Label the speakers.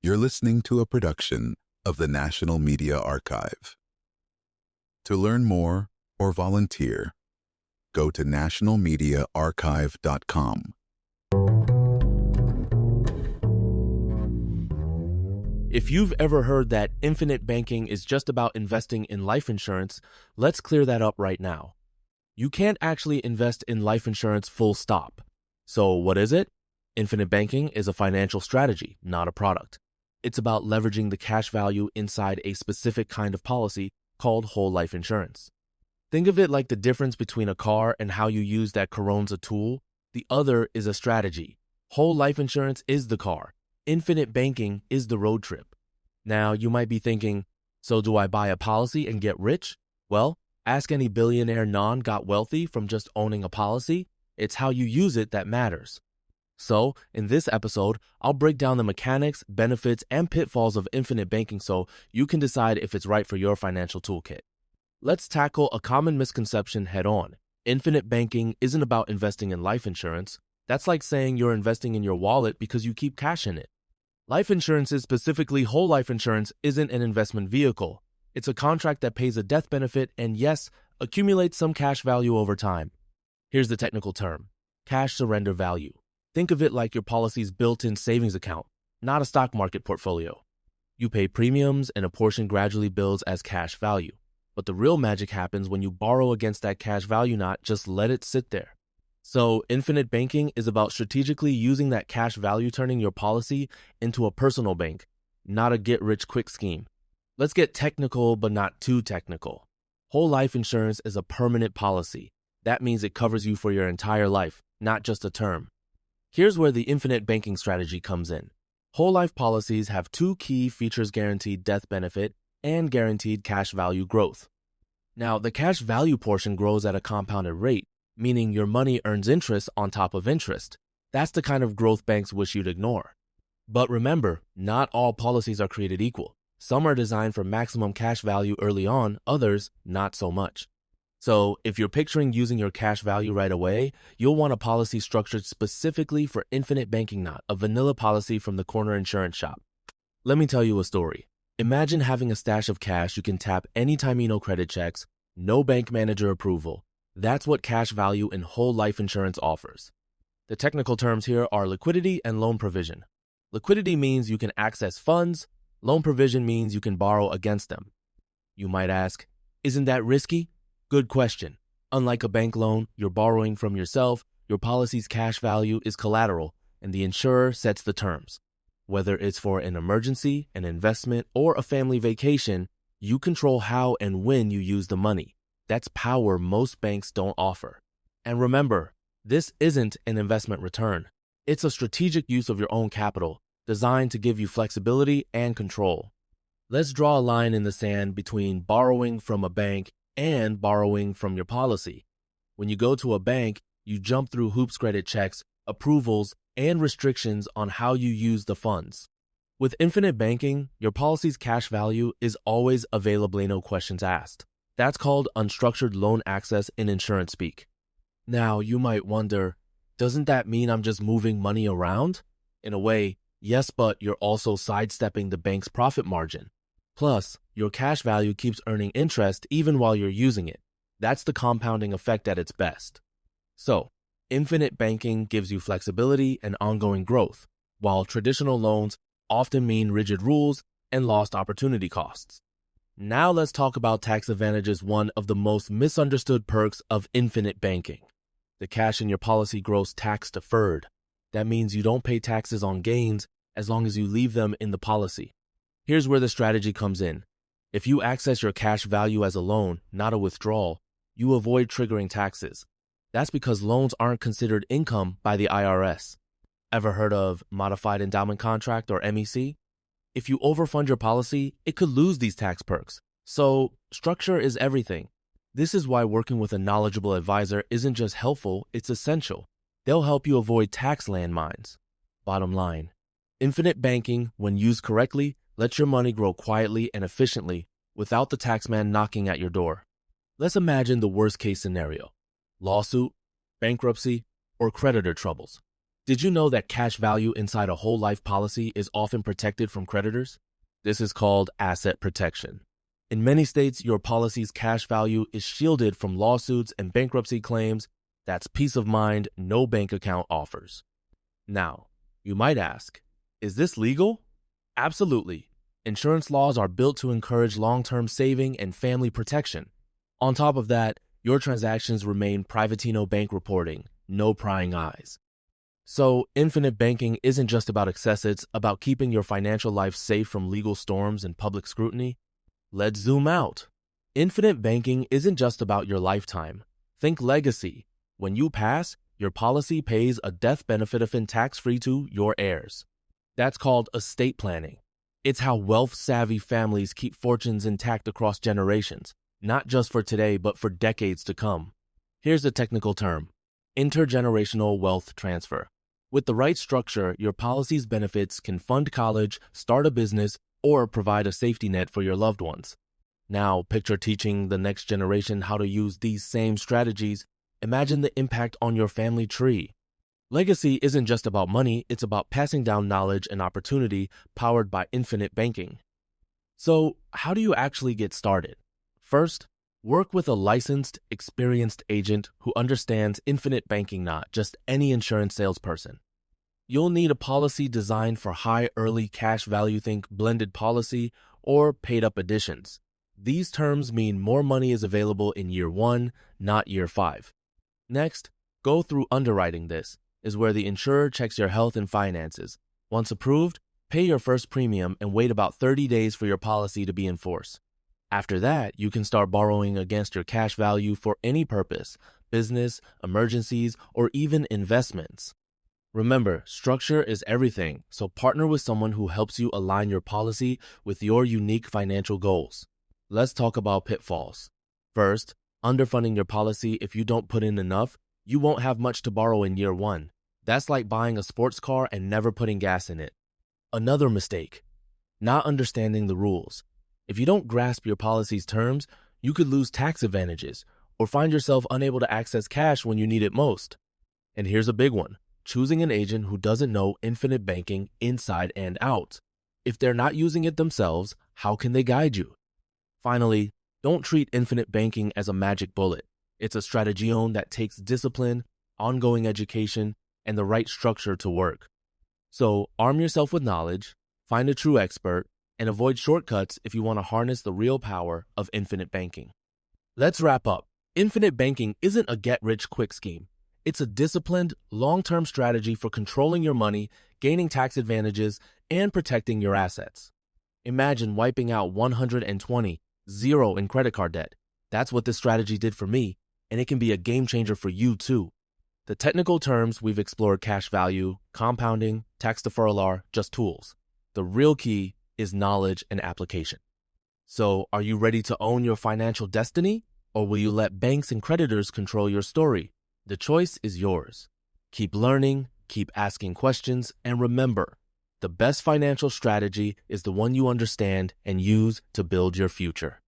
Speaker 1: You're listening to a production of the National Media Archive. To learn more or volunteer, go to nationalmediaarchive.com.
Speaker 2: If you've ever heard that infinite banking is just about investing in life insurance, let's clear that up right now. You can't actually invest in life insurance full stop. So what is it? Infinite banking is a financial strategy, not a product. It's about leveraging the cash value inside a specific kind of policy called whole life insurance. Think of it like the difference between a car and how you use that Corona's a tool. The other is a strategy. Whole life insurance is the car. Infinite banking is the road trip. Now, you might be thinking, so do I buy a policy and get rich? Well, ask any billionaire got wealthy from just owning a policy. It's how you use it that matters. So, in this episode, I'll break down the mechanics, benefits, and pitfalls of infinite banking so you can decide if it's right for your financial toolkit. Let's tackle a common misconception head on. Infinite banking isn't about investing in life insurance. That's like saying you're investing in your wallet because you keep cash in it. Life insurance, specifically whole life insurance, isn't an investment vehicle. It's a contract that pays a death benefit and, yes, accumulates some cash value over time. Here's the technical term: cash surrender value. Think of it like your policy's built-in savings account, not a stock market portfolio. You pay premiums and a portion gradually builds as cash value. But the real magic happens when you borrow against that cash value, not just let it sit there. So, infinite banking is about strategically using that cash value, turning your policy into a personal bank, not a get-rich-quick scheme. Let's get technical, but not too technical. Whole life insurance is a permanent policy. That means it covers you for your entire life, not just a term. Here's where the infinite banking strategy comes in. Whole life policies have two key features: guaranteed death benefit and guaranteed cash value growth. Now, the cash value portion grows at a compounded rate, meaning your money earns interest on top of interest. That's the kind of growth banks wish you'd ignore. But remember, not all policies are created equal. Some are designed for maximum cash value early on, others not so much. So if you're picturing using your cash value right away, you'll want a policy structured specifically for infinite banking, not a vanilla policy from the corner insurance shop. Let me tell you a story. Imagine having a stash of cash you can tap anytime you know credit checks, no bank manager approval. That's what cash value in whole life insurance offers. The technical terms here are liquidity and loan provision. Liquidity means you can access funds. Loan provision means you can borrow against them. You might ask, isn't that risky? Good question. Unlike a bank loan, you're borrowing from yourself. Your policy's cash value is collateral, and the insurer sets the terms. Whether it's for an emergency, an investment, or a family vacation, you control how and when you use the money. That's power most banks don't offer. And remember, this isn't an investment return. It's a strategic use of your own capital, designed to give you flexibility and control. Let's draw a line in the sand between borrowing from a bank and borrowing from your policy. When you go to a bank, you jump through hoops: credit checks, approvals, and restrictions on how you use the funds. With infinite banking, your policy's cash value is always available, no questions asked. That's called unstructured loan access in insurance speak. Now, you might wonder, doesn't that mean I'm just moving money around? In a way, yes, but you're also sidestepping the bank's profit margin. Plus, your cash value keeps earning interest even while you're using it. That's the compounding effect at its best. So, infinite banking gives you flexibility and ongoing growth, while traditional loans often mean rigid rules and lost opportunity costs. Now let's talk about tax advantages, one of the most misunderstood perks of infinite banking. The cash in your policy grows tax deferred. That means you don't pay taxes on gains as long as you leave them in the policy. Here's where the strategy comes in. If you access your cash value as a loan, not a withdrawal, you avoid triggering taxes. That's because loans aren't considered income by the IRS. Ever heard of modified endowment contract, or MEC? If you overfund your policy, it could lose these tax perks. So, structure is everything. This is why working with a knowledgeable advisor isn't just helpful, it's essential. They'll help you avoid tax landmines. Bottom line, infinite banking, when used correctly, lets your money grow quietly and efficiently without the taxman knocking at your door. Let's imagine the worst case scenario: lawsuit, bankruptcy, or creditor troubles. Did you know that cash value inside a whole life policy is often protected from creditors? This is called asset protection. In many states, your policy's cash value is shielded from lawsuits and bankruptcy claims. That's peace of mind no bank account offers. Now, you might ask, is this legal? Absolutely. Insurance laws are built to encourage long-term saving and family protection. On top of that, your transactions remain privatino bank reporting, no prying eyes. So, infinite banking isn't just about excess, it's about keeping your financial life safe from legal storms and public scrutiny. Let's zoom out. Infinite banking isn't just about your lifetime. Think legacy. When you pass, your policy pays a death benefit often tax-free to your heirs. That's called estate planning. It's how wealth-savvy families keep fortunes intact across generations, not just for today, but for decades to come. Here's the technical term: intergenerational wealth transfer. With the right structure, your policy's benefits can fund college, start a business, or provide a safety net for your loved ones. Now, picture teaching the next generation how to use these same strategies. Imagine the impact on your family tree. Legacy isn't just about money, it's about passing down knowledge and opportunity powered by infinite banking. So, how do you actually get started? First, work with a licensed, experienced agent who understands infinite banking, not just any insurance salesperson. You'll need a policy designed for high early cash value, think blended policy, or paid-up additions. These terms mean more money is available in year 1, not year 5. Next, go through underwriting. This is where the insurer checks your health and finances. Once approved, pay your first premium and wait about 30 days for your policy to be in force. After that, you can start borrowing against your cash value for any purpose: business, emergencies, or even investments. Remember, structure is everything, so partner with someone who helps you align your policy with your unique financial goals. Let's talk about pitfalls. First, underfunding your policy. If you don't put in enough, you won't have much to borrow in year 1. That's like buying a sports car and never putting gas in it. Another mistake: not understanding the rules. If you don't grasp your policy's terms, you could lose tax advantages or find yourself unable to access cash when you need it most. And here's a big one: choosing an agent who doesn't know infinite banking inside and out. If they're not using it themselves, how can they guide you? Finally, don't treat infinite banking as a magic bullet. It's a strategion that takes discipline, ongoing education, and the right structure to work. So arm yourself with knowledge, find a true expert, and avoid shortcuts if you want to harness the real power of infinite banking. Let's wrap up. Infinite banking isn't a get-rich-quick scheme. It's a disciplined, long-term strategy for controlling your money, gaining tax advantages, and protecting your assets. Imagine wiping out 120, zero in credit card debt. That's what this strategy did for me, and it can be a game changer for you too. The technical terms we've explored: cash value, compounding, tax deferral, are just tools. The real key is knowledge and application. So, are you ready to own your financial destiny, or will you let banks and creditors control your story? The choice is yours. Keep learning, keep asking questions, and remember, the best financial strategy is the one you understand and use to build your future.